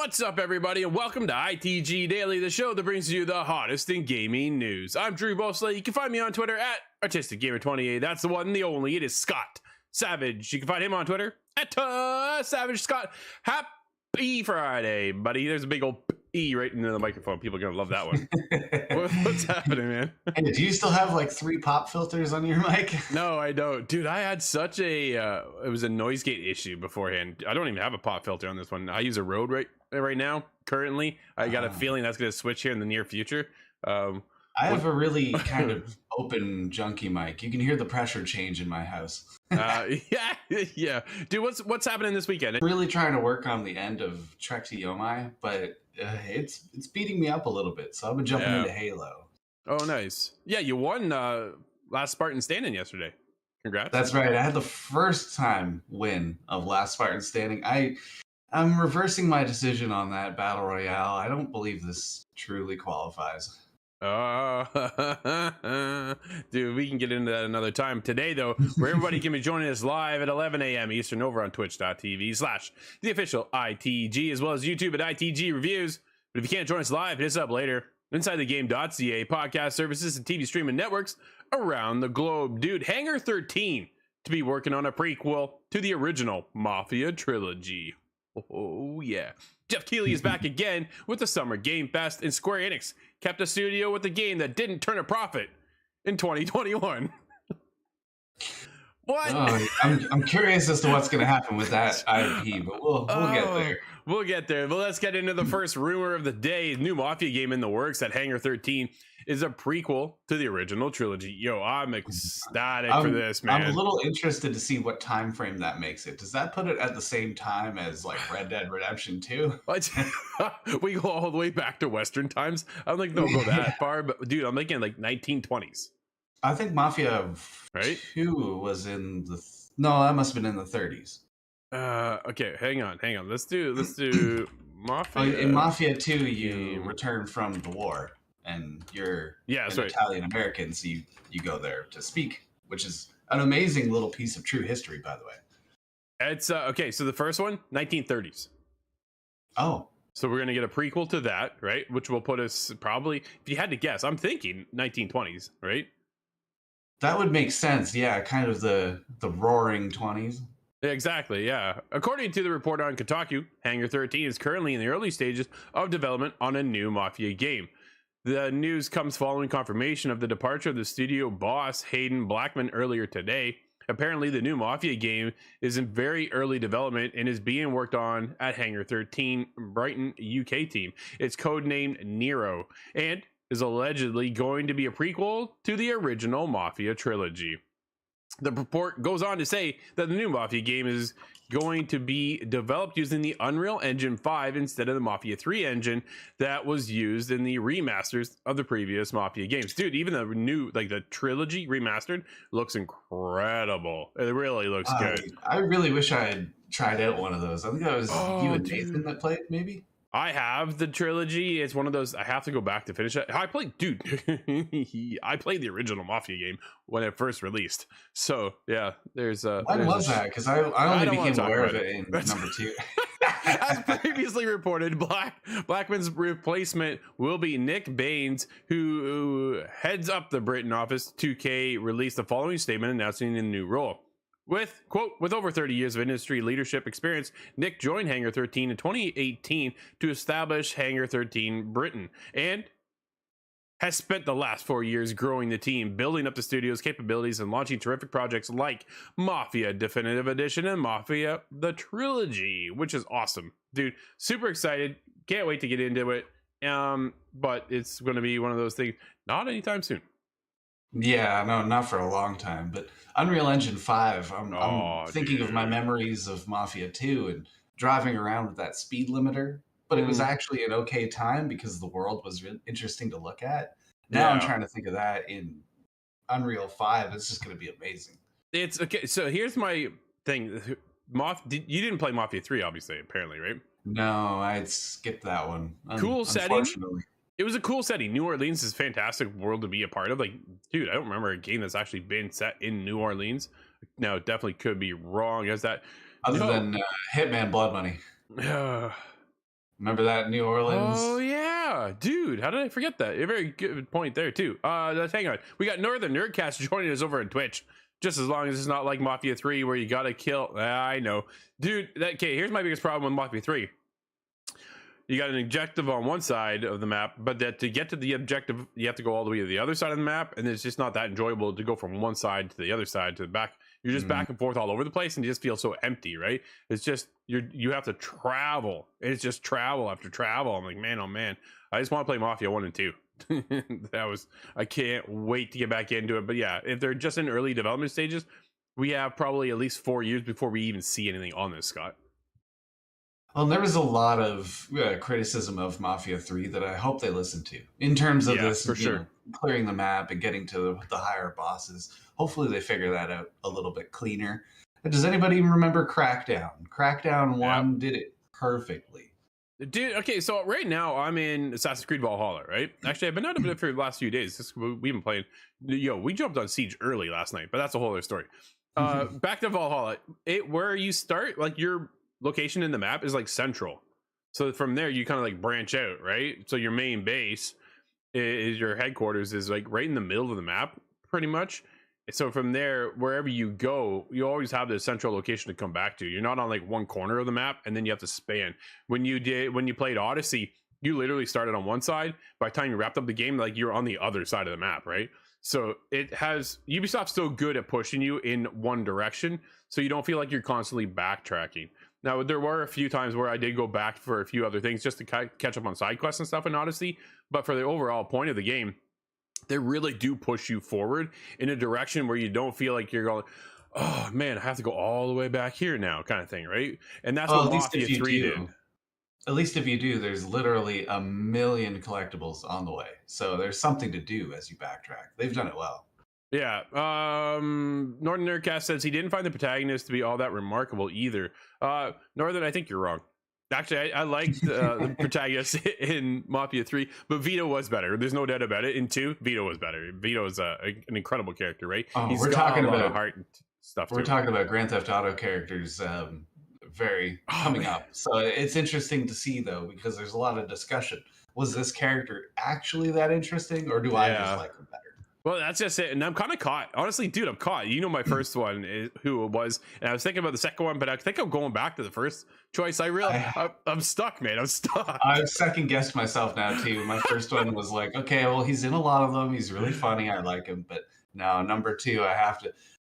What's up, everybody, and welcome to ITG Daily, the show that brings you the hottest in gaming news. I'm Drew Bosley. You can find me on Twitter at ArtisticGamer28. That's the one, the only. It is Scott Savage. You can find him on Twitter at Savage Scott. Happy Friday, buddy. There's a big old E right into the microphone. People are gonna love that one. What's happening, man? Hey, do you still have like 3 pop filters on your mic? No, I don't, dude. I had such a it was a noise gate issue beforehand. I don't even have a pop filter on this one. I use a Rode right now currently. I got a feeling that's going to switch here in the near future. I have a really kind of open junky mic. You can hear the pressure change in my house. Yeah, dude. What's happening this weekend? Really trying to work on the end of Trek to Yomai, but it's beating me up a little bit. So I've been jumping into Halo. Oh, nice. Yeah, you won last Spartan Standing yesterday. Congrats. That's right. I had the first time win of last Spartan Standing. I'm reversing my decision on that battle royale. I don't believe this truly qualifies. Dude, we can get into that another time. Today, though, where everybody can be joining us live at 11 a.m. Eastern over on twitch.tv/the official ITG, as well as YouTube at ITG Reviews. But if you can't join us live, hit us up later. InsideTheGame.ca, podcast services, and TV streaming networks around the globe. Dude, Hangar 13 to be working on a prequel to the original Mafia Trilogy. Oh, yeah. Geoff Keighley is back again with the Summer Game Fest, and Square Enix kept a studio with a game that didn't turn a profit in 2021. What? Oh, I'm curious as to what's going to happen with that IP, but we'll get there. We'll get there. But let's get into the first rumor of the day. New Mafia game in the works at Hangar 13 is a prequel to the original trilogy. Yo, I'm ecstatic for this, man. I'm a little interested to see what time frame that makes it. Does that put it at the same time as like Red Dead Redemption 2? What? We go all the way back to Western times. I don't think they'll go that far, but dude, I'm thinking like 1920s. I think Mafia 2 was in the no, that must have been in the 30s. Okay, hang on. Let's do Mafia. In Mafia 2, you return from the war, and you're that's an right. Italian American, so you go there to speak, which is an amazing little piece of true history, by the way. It's okay. So the first one, 1930s. Oh, so we're gonna get a prequel to that, right? Which will put us probably, if you had to guess, I'm thinking 1920s, right? that would make sense. Yeah, kind of the roaring 20s. Exactly, yeah. According to the report on Kotaku, Hangar 13 is currently in the early stages of development on a new Mafia game. The news comes following confirmation of the departure of the studio boss Hayden Blackman earlier today. Apparently, the new Mafia game is in very early development and is being worked on at Hangar 13 Brighton, UK team. It's codenamed Nero and is allegedly going to be a prequel to the original Mafia trilogy. The report goes on to say that the new Mafia game is going to be developed using the Unreal Engine 5 instead of the Mafia 3 engine that was used in the remasters of the previous Mafia games. Dude, even the new, like the trilogy remastered, looks incredible. It really looks good. I really wish I had tried out one of those. I think that was you and Nathan that played, maybe? I have the trilogy. It's one of those I have to go back to finish it. I played I played the original Mafia game when it first released. So yeah, there's when was that? Because I only became aware of it in number 2. As previously reported, Blackman's replacement will be Nick Baines, who heads up the Britain office. 2K released the following statement announcing a new role. With, quote, with over 30 years of industry leadership experience, Nick joined Hangar 13 in 2018 to establish Hangar 13 Britain and has spent the last 4 years growing the team, building up the studio's capabilities and launching terrific projects like Mafia Definitive Edition and Mafia the Trilogy, which is awesome. Dude, super excited. Can't wait to get into it. But it's going to be one of those things, not anytime soon. Yeah, no, not for a long time. But Unreal Engine 5, I'm thinking of my memories of Mafia 2 and driving around with that speed limiter. But it was actually an okay time because the world was really interesting to look at. Now I'm trying to think of that in Unreal 5. It's just going to be amazing. It's okay. So here's my thing. You didn't play Mafia 3, obviously, apparently, right? No, I skipped that one. Cool setting. It was a cool setting. New Orleans is a fantastic world to be a part of. Like, dude, I don't remember a game that's actually been set in New Orleans. Now, it definitely could be wrong as that. Other than Hitman Blood Money. Remember that, New Oh Orleans? yeah, dude. How did I forget that? A very good point there too. Let's hang on. We got Northern Nerdcast joining us over on Twitch. Just as long as it's not like Mafia 3 where you gotta kill. I know, dude. Okay, here's my biggest problem with Mafia 3. You got an objective on one side of the map, but that to get to the objective, you have to go all the way to the other side of the map, and it's just not that enjoyable to go from one side to the other side to the back. You're just back and forth all over the place, and you just feel so empty, right? It's just you have to travel. It's just travel after travel. I'm like, man, oh man, I just want to play Mafia 1 and 2. I can't wait to get back into it. But yeah, if they're just in early development stages, we have probably at least 4 years before we even see anything on this, Scott. Well, there was a lot of criticism of Mafia 3 that I hope they listen to in terms of this, for sure. clearing the map and getting to the higher bosses. Hopefully, they figure that out a little bit cleaner. But does anybody even remember Crackdown? Crackdown 1 did it perfectly. Dude, okay, so right now I'm in Assassin's Creed Valhalla, right? Actually, I've been out of it for the last few days. We've been playing. We jumped on Siege early last night, but that's a whole other story. Back to Valhalla. Where you start, like your location in the map is like central. So from there, you kind of like branch out, right? So your main base is your headquarters is like right in the middle of the map, pretty much. So from there, wherever you go, you always have the central location to come back to. You're not on like one corner of the map and then you have to span. When you played Odyssey, you literally started on one side. By the time you wrapped up the game, like you're on the other side of the map, right? So it has Ubisoft's still good at pushing you in one direction, so you don't feel like you're constantly backtracking. Now, there were a few times where I did go back for a few other things just to catch up on side quests and stuff in Odyssey, but for the overall point of the game, they really do push you forward in a direction where you don't feel like you're going, oh man, I have to go all the way back here now, kind of thing, right? And that's what Mafia 3 did. At least if you do, there's literally a million collectibles on the way. So there's something to do as you backtrack. They've done it well. Yeah. Northern Nerdcast says he didn't find the protagonist to be all that remarkable either. Northern, I think you're wrong. Actually, I liked the protagonist in Mafia 3, but Vito was better. There's no doubt about it. In 2, Vito was better. Vito is an incredible character, right? He's got talking a lot of heart and stuff. We're talking about Grand Theft Auto characters coming up. So it's interesting to see, though, because there's a lot of discussion. Was this character actually that interesting, or do I just like him better? Well, that's just it. And I'm kind of caught. Honestly, dude, I'm caught. You know my first one is who it was. And I was thinking about the second one, but I think I'm going back to the first choice. I'm stuck, man. I'm stuck. I've second guessed myself now, too. My first one was like, okay, well, he's in a lot of them. He's really funny. I like him. But no, number 2,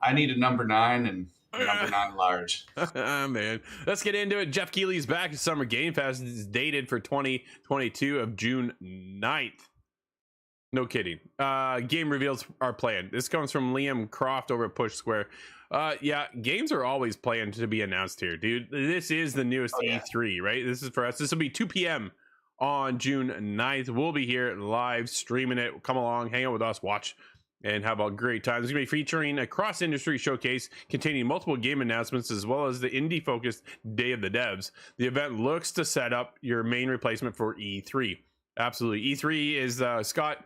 I need a number 9 and number 9 large. Man, let's get into it. Geoff Keighley's back to Summer Game Fest. It's dated for 2022 of June 9th. No kidding. Game reveals are planned. This comes from Liam Croft over at Push Square. Yeah, games are always planned to be announced here, dude. This is the newest E3, right? This is for us. This will be 2 p.m. on June 9th. We'll be here live streaming it. Come along, hang out with us, watch, and have a great time. It's going to be featuring a cross-industry showcase containing multiple game announcements as well as the indie-focused Day of the Devs. The event looks to set up your main replacement for E3. Absolutely. E3 is Scott,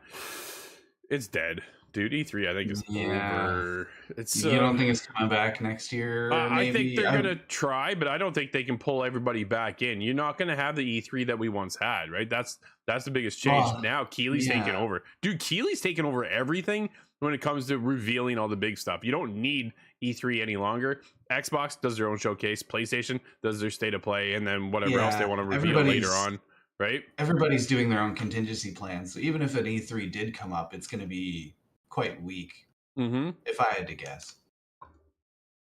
it's dead, dude. E3 I think is over. It's you don't think it's coming back next year? I think they're gonna try, but I don't think they can pull everybody back in. You're not gonna have the E3 that we once had, right? That's the biggest change. Now Keighley's taking over. Dude, Keighley's taking over everything when it comes to revealing all the big stuff. You don't need E3 any longer. Xbox does their own showcase, PlayStation does their state of play, and then whatever else they want to reveal later on. Right? Everybody's doing their own contingency plans. So even if an E3 did come up, it's going to be quite weak, if I had to guess.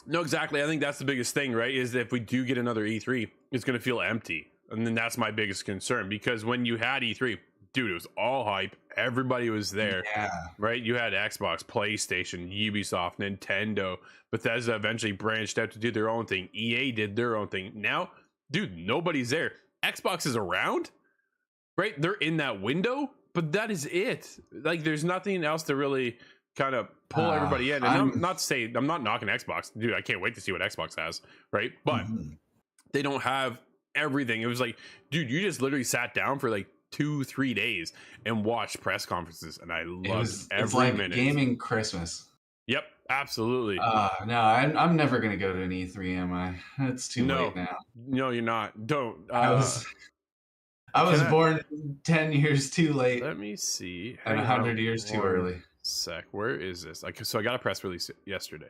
No, exactly. I think that's the biggest thing, right? Is that if we do get another E3, it's going to feel empty. And then that's my biggest concern. Because when you had E3, dude, it was all hype. Everybody was there, right? You had Xbox, PlayStation, Ubisoft, Nintendo. Bethesda eventually branched out to do their own thing. EA did their own thing. Now, dude, nobody's there. Xbox is around. Right, they're in that window, but that is it. Like, there's nothing else to really kind of pull everybody in. And I'm not knocking Xbox, dude. I can't wait to see what Xbox has, right? But they don't have everything. It was like, dude, you just literally sat down for like 2-3 days and watched press conferences, and I loved every minute. Gaming Christmas. Yep, absolutely. No, I'm never gonna go to an E3, am I? It's too late now. No, you're not. Don't. I was born 10 years too late. Let me see. And 100 years too early. Sec. Where is this? So I got a press release yesterday.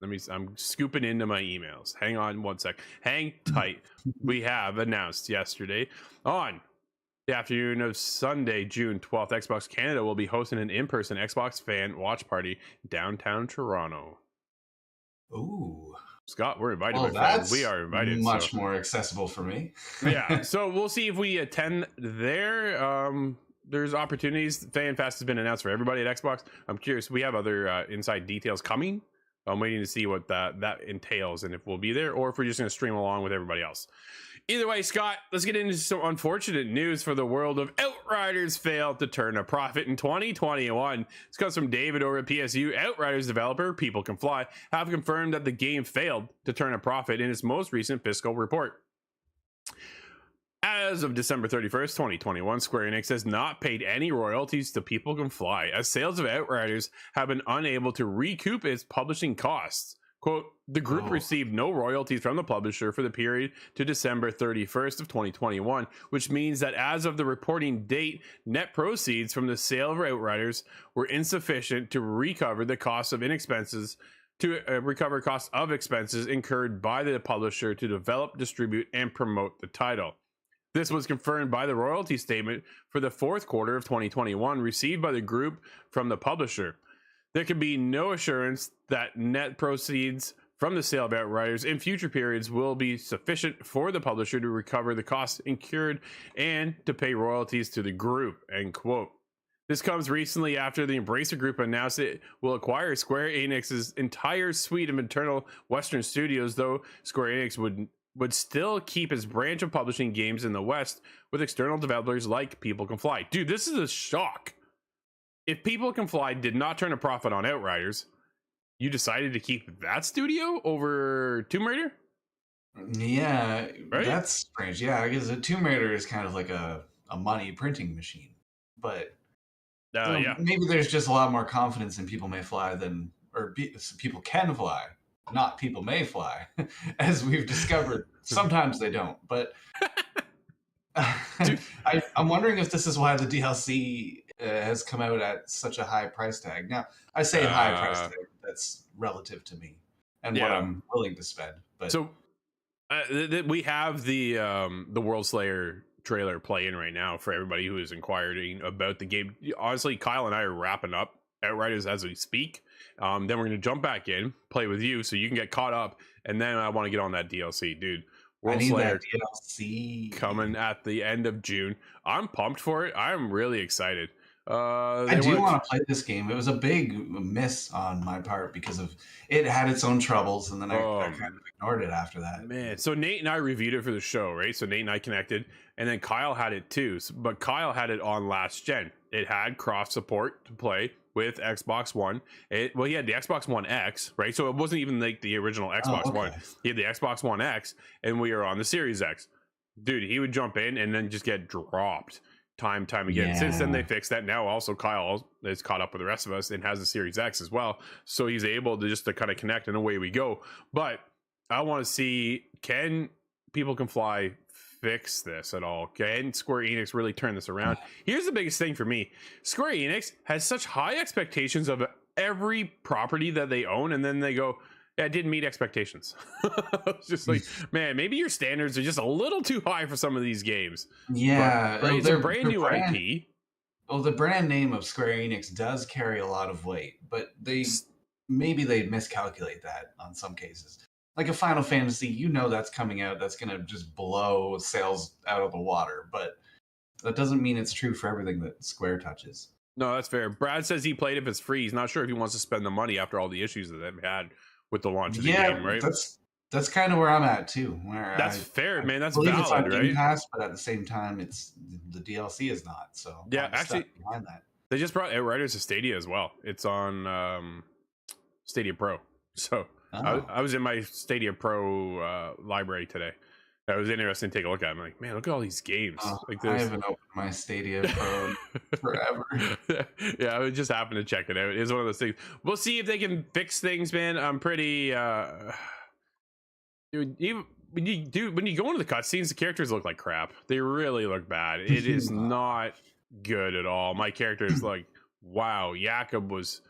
I'm scooping into my emails. Hang on one sec. Hang tight. We have announced yesterday on the afternoon of Sunday, June 12th, Xbox Canada will be hosting an in-person Xbox fan watch party downtown Toronto. Ooh. Scott, we're invited. My friend. We are invited. Much more accessible for me. Yeah. So we'll see if we attend there. There's opportunities. Fan Fest has been announced for everybody at Xbox. I'm curious. We have other inside details coming. I'm waiting to see what that entails and if we'll be there or if we're just going to stream along with everybody else. Either way, Scott, let's get into some unfortunate news for the world of Outriders failed to turn a profit in 2021. This comes from David over at PSU. Outriders developer People Can Fly have confirmed that the game failed to turn a profit in its most recent fiscal report. As of December 31st, 2021, Square Enix has not paid any royalties to People Can Fly, as sales of Outriders have been unable to recoup its publishing costs. Quote, the group received no royalties from the publisher for the period to December 31st of 2021, which means that as of the reporting date, net proceeds from the sale of Outriders were insufficient to recover the cost of expenses incurred by the publisher to develop, distribute, and promote the title. This was confirmed by the royalty statement for the fourth quarter of 2021 received by the group from the publisher. There can be no assurance that net proceeds from the sale of Outriders in future periods will be sufficient for the publisher to recover the costs incurred and to pay royalties to the group, end quote. This comes recently after the Embracer Group announced it will acquire Square Enix's entire suite of internal Western studios, though Square Enix would still keep its branch of publishing games in the West with external developers like People Can Fly. Dude, this is a shock. If People Can Fly did not turn a profit on Outriders, you decided to keep that studio over Tomb Raider? Yeah, right? That's strange. Yeah, because a Tomb Raider is kind of like a money printing machine. But maybe there's just a lot more confidence in People May Fly than, or People Can Fly, not People May Fly, as we've discovered. Sometimes they don't, but I'm wondering if this is why the DLC has come out at such a high price tag. Now, I say high price tag, that's relative to me and what I'm willing to spend. But so we have the World Slayer trailer playing right now for everybody who is inquiring about the game. Honestly, Kyle and I are wrapping up Outriders as we speak. Then we're going to jump back in, play with you so you can get caught up, and then I want to get on that DLC, dude. World Slayer DLC coming at the end of June. I'm pumped for it. I'm really excited. I do want to play this game. It was a big miss on my part because of it had its own troubles, and then I kind of ignored it after that. Man, so Nate and I reviewed it for the show, right? So Nate and I connected, and then Kyle had it too. But Kyle had it on last gen. It had cross support to play with Xbox One. He had the Xbox One X, right? So it wasn't even like the original Xbox One. He had the Xbox One X, and we were on the Series X. Dude, he would jump in and then just get dropped time again. Since then they fixed that. Now also Kyle is caught up with the rest of us and has the Series X as well, so he's able to just to kind of connect and away we go. But I want to see, can People Can Fly fix this at all? Can Square Enix really turn this around? Here's the biggest thing for me. Square Enix has such high expectations of every property that they own, and then they go, yeah, it didn't meet expectations. It's just like, man, maybe your standards are just a little too high for some of these games. Yeah, but, right? It's a brand new IP. Well, the brand name of Square Enix does carry a lot of weight, but maybe they miscalculate that on some cases. Like a Final Fantasy, that's coming out, that's going to just blow sales out of the water, but that doesn't mean it's true for everything that Square touches. No, that's fair. Brad says he played if it's free. He's not sure if he wants to spend the money after all the issues that they've had with the launch of the game, right? That's kind of where I'm at too. That's fair, man. That's valid, it's on right? Game Pass, but at the same time, it's the DLC is not. So yeah, actually, behind that, they just brought Outriders to Stadia as well. It's on Stadia Pro. So I was in my Stadia Pro library today. That was interesting to take a look at. I'm like, man, look at all these games. Like this. I haven't opened my Stadia Pro forever. Yeah, I just happened to check it out. It's one of those things. We'll see if they can fix things, man. I'm pretty when you go into the cutscenes, the characters look like crap. They really look bad. It is not good at all. My character is like, wow, Jakob was,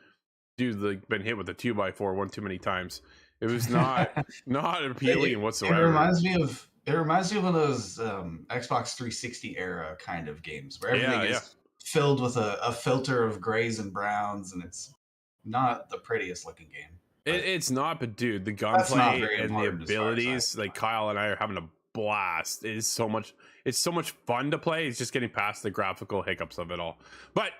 dude, like been hit with a 2x4 one too many times. It was not appealing whatsoever. It reminds me of one of those Xbox 360 era kind of games where everything is filled with a filter of grays and browns, and it's not the prettiest looking game. It's not, but dude, the gunplay and the abilities, like Kyle and I are having a blast. It's so much fun to play. It's just getting past the graphical hiccups of it all. But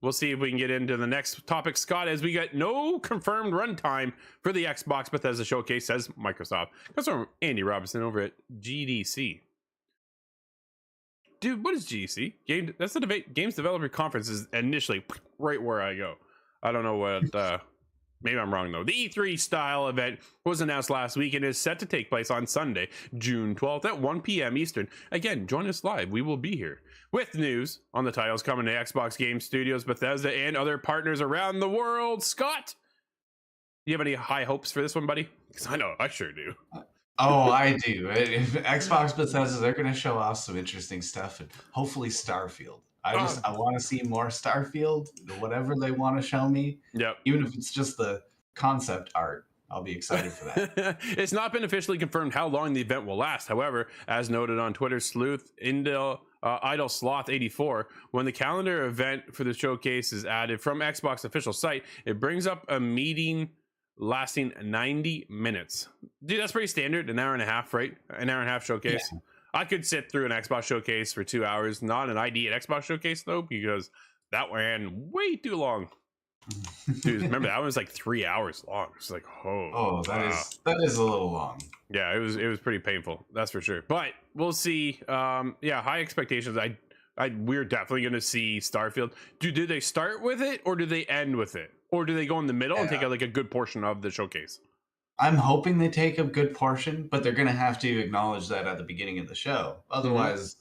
we'll see if we can get into the next topic, Scott, as we get no confirmed runtime for the Xbox Bethesda showcase, says Microsoft. That's from Andy Robinson over at GDC. Dude, what is GDC? That's the Games Developer Conference is initially right where I go. I don't know what... Maybe I'm wrong, though. The E3 style event was announced last week and is set to take place on Sunday, June 12th at 1 p.m. Eastern. Again, join us live. We will be here with news on the titles coming to Xbox Game Studios, Bethesda, and other partners around the world. Scott, do you have any high hopes for this one, buddy? Because I know I sure do. Oh, I do. If Xbox Bethesda, they're going to show off some interesting stuff, and hopefully Starfield. I want to see more Starfield, whatever they want to show me. Yep. Even if it's just the concept art, I'll be excited for that. It's not been officially confirmed how long the event will last. However, as noted on Twitter, Idle Sloth 84, when the calendar event for the showcase is added from Xbox official site, it brings up a meeting lasting 90 minutes. Dude, that's pretty standard. An hour and a half, right? An hour and a half showcase. Yeah. I could sit through an Xbox showcase for 2 hours, not an ID at Xbox showcase though, because that ran way too long. Dude, remember that one was like 3 hours long. It's like, that is a little long. Yeah, it was pretty painful. That's for sure. But we'll see. High expectations. We're definitely going to see Starfield. Do they start with it or do they end with it, or do they go in the middle and take like a good portion of the showcase? I'm hoping they take a good portion, but they're going to have to acknowledge that at the beginning of the show. Otherwise,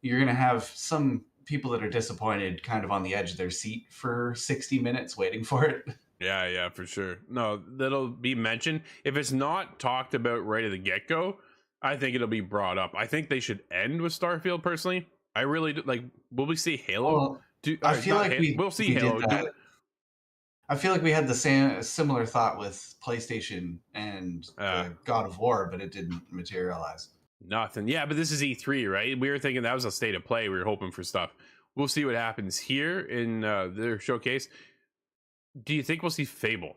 you're going to have some people that are disappointed kind of on the edge of their seat for 60 minutes waiting for it. Yeah, for sure. No, that'll be mentioned. If it's not talked about right at the get-go, I think it'll be brought up. I think they should end with Starfield, personally. I really do. Like, will we see Halo? Well, I feel like we'll see Halo. I feel like we had the similar thought with PlayStation and God of War, but it didn't materialize. Nothing. Yeah, but this is E3, right? We were thinking that was a state of play. We were hoping for stuff. We'll see what happens here in their showcase. Do you think we'll see Fable?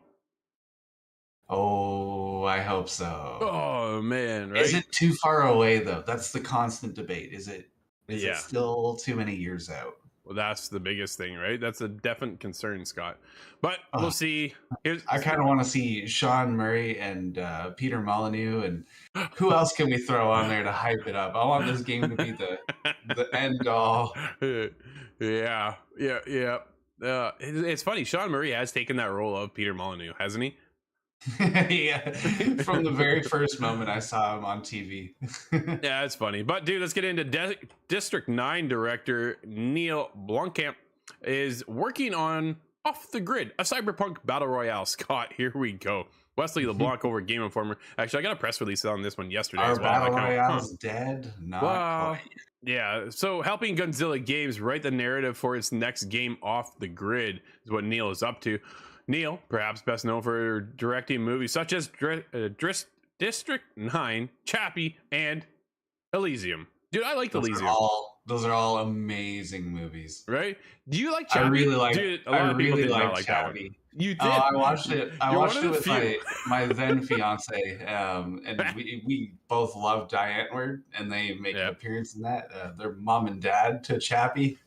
Oh, I hope so. Oh, man. Right? Is it too far away, though? That's the constant debate. Is it still too many years out? Well, that's the biggest thing, right? That's a definite concern, Scott. But we'll see. I kind of want to see Sean Murray and Peter Molyneux, and who else can we throw on there to hype it up? I want this game to be the end all. Yeah. It's funny. Sean Murray has taken that role of Peter Molyneux, hasn't he? Yeah, from the very first moment I saw him on TV. Yeah, it's funny. But dude, let's get into District 9 director Neil Blomkamp is working on Off the Grid, a cyberpunk battle royale. Scott, here we go. Wesley LeBlanc over Game Informer. Actually, I got a press release on this one yesterday. Our battle royale's dead? Not quite. Yeah, so helping Godzilla Games write the narrative for its next game, Off the Grid, is what Neil is up to. Neil, perhaps best known for directing movies such as District 9, Chappie, and Elysium. Dude, I like Elysium. Those are all amazing movies. Do you like Chappie? I really like. Dude, a lot of people did not like Chappie. You did. I watched it. I watched it with my then fiance, and we both love Diane Antwoord, and they make an appearance in that. Their mom and dad to Chappie.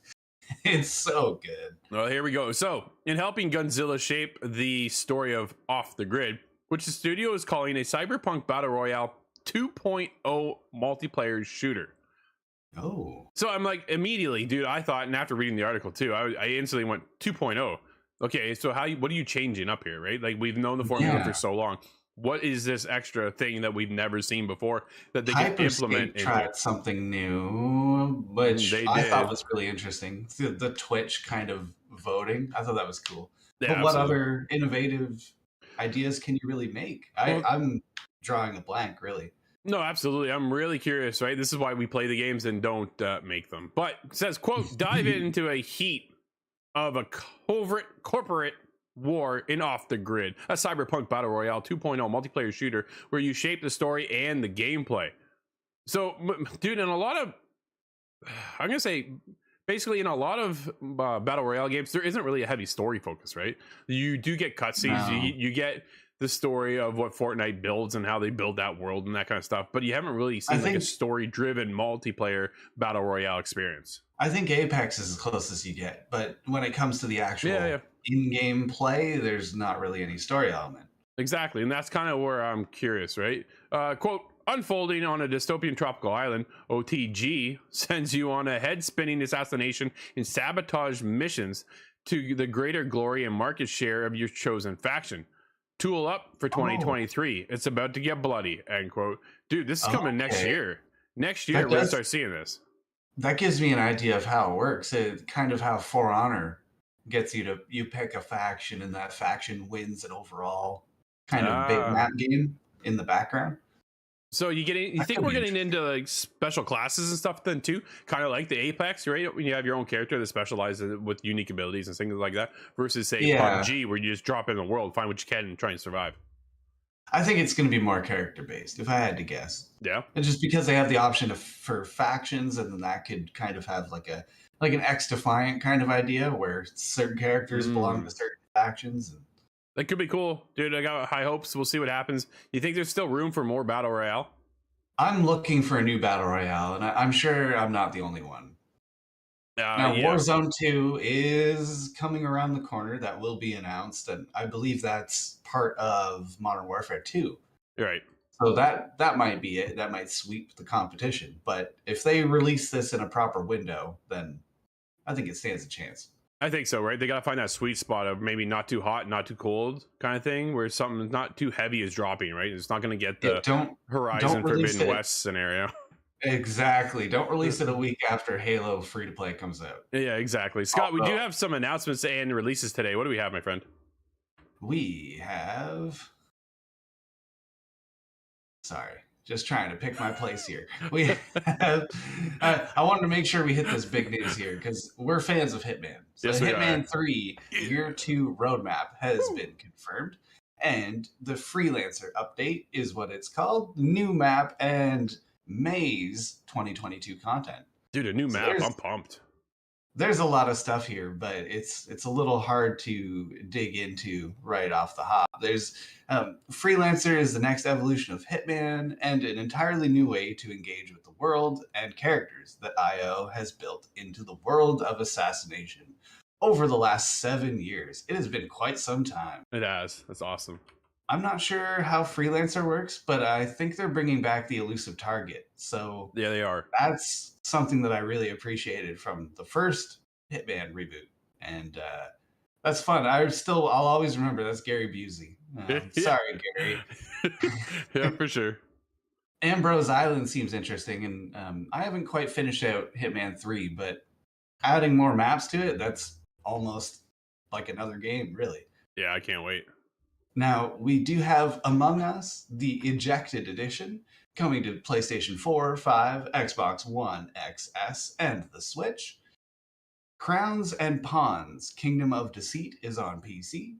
It's so good. Well, here we go. So, in helping Godzilla shape the story of Off the Grid, which the studio is calling a cyberpunk battle royale 2.0 multiplayer shooter. Oh. So I'm like, immediately, dude, I thought, and after reading the article too, I instantly went 2.0. Okay, so what are you changing up here, right? Like, we've known the formula for so long. What is this extra thing that we've never seen before that they can implement? Tried something new, which I thought was really interesting. The Twitch kind of voting, I thought that was cool. Yeah, but what other innovative ideas can you really make? I'm drawing a blank, really. No, absolutely. I'm really curious, right? This is why we play the games and don't make them. But it says, quote, dive into a heat of a covert corporate war in Off the Grid, a cyberpunk battle royale 2.0 multiplayer shooter where you shape the story and the gameplay. So, dude, in a lot of, I'm gonna say, basically in a lot of battle royale games, there isn't really a heavy story focus, right? You do get cutscenes, No. you get the story of what Fortnite builds and how they build that world and that kind of stuff, but you haven't really seen like a story-driven multiplayer battle royale experience. I think Apex is as close as you get, but when it comes to the actual in-game play, there's not really any story element. Exactly, and that's kind of where I'm curious, right? Quote, unfolding on a dystopian tropical island, OTG sends you on a head-spinning assassination and sabotage missions to the greater glory and market share of your chosen faction. Tool up for 2023. It's about to get bloody, end quote. Dude, this is coming next year. Next year, we're going to start seeing this. That gives me an idea of how it works. It's kind of how For Honor gets you pick a faction and that faction wins an overall kind of big map game in the background. So you think we're getting into like special classes and stuff then too? Kind of like the Apex, right? When you have your own character that specializes with unique abilities and things like that, versus say PUBG, where you just drop in the world, find what you can, and try and survive. I think it's going to be more character based, if I had to guess. Yeah, and just because they have the option for factions, and then that could kind of have like an X-Defiant kind of idea where certain characters belong to certain factions. And that could be cool, dude. I got high hopes. We'll see what happens. You think there's still room for more battle royale? I'm looking for a new battle royale, and I'm sure I'm not the only one. Now, Warzone 2 is coming around the corner. That will be announced, and I believe that's part of Modern Warfare 2. Right. So that might be it. That might sweep the competition. But if they release this in a proper window, then I think it stands a chance. I think so, right? They got to find that sweet spot of maybe not too hot, not too cold kind of thing, where something not too heavy is dropping, right? It's not going to get the Horizon Forbidden West scenario. Exactly. Don't release it a week after Halo free-to-play comes out. Yeah, exactly. Scott, we do have some announcements and releases today. What do we have, my friend? We have... Sorry. Just trying to pick my place here. We have, I wanted to make sure we hit this big news here because we're fans of Hitman. So yes, Hitman 3 Year 2 roadmap has been confirmed, and the Freelancer update is what it's called. New map and May's 2022 content. Dude, a new map. I'm pumped. There's a lot of stuff here, but it's a little hard to dig into right off the hop. There's Freelancer is the next evolution of Hitman and an entirely new way to engage with the world and characters that IO has built into the world of assassination over the last 7 years. It has been quite some time. It has. That's awesome. I'm not sure how Freelancer works, but I think they're bringing back the elusive target. So yeah, they are. That's something that I really appreciated from the first Hitman reboot, and that's fun. I'll always remember that's Gary Busey. Sorry, Gary. Yeah, for sure. Ambrose Island seems interesting, and I haven't quite finished out Hitman 3, but adding more maps to it, that's almost like another game, really. Yeah, I can't wait. Now, we do have Among Us, the Ejected Edition, coming to PlayStation 4, 5, Xbox One, XS, and the Switch. Crowns and Pawns, Kingdom of Deceit is on PC.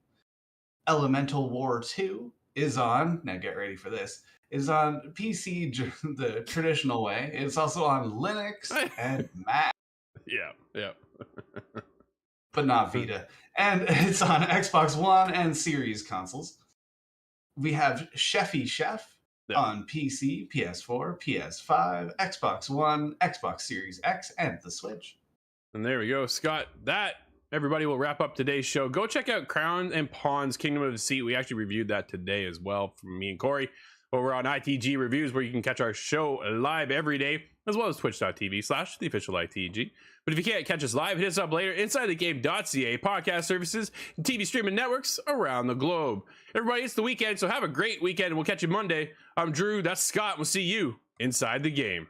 Elemental War 2 is on, now get ready for this, is on PC the traditional way. It's also on Linux and Mac. Yeah. But not Vita. And it's on Xbox One and Series consoles. We have Chefy Chef on PC, PS4, PS5, Xbox One, Xbox Series X, and the Switch. And there we go, Scott. That, everybody, will wrap up today's show. Go check out Crown and Pawns Kingdom of Deceit. We actually reviewed that today as well from me and Corey over on ITG Reviews, where you can catch our show live every day, as well as twitch.tv/theofficial ITG. But if you can't catch us live, hit us up later inside the game.ca, podcast services, and TV streaming networks around the globe. Everybody, it's the weekend, so have a great weekend, and we'll catch you Monday. I'm Drew, that's Scott. We'll see you inside the game.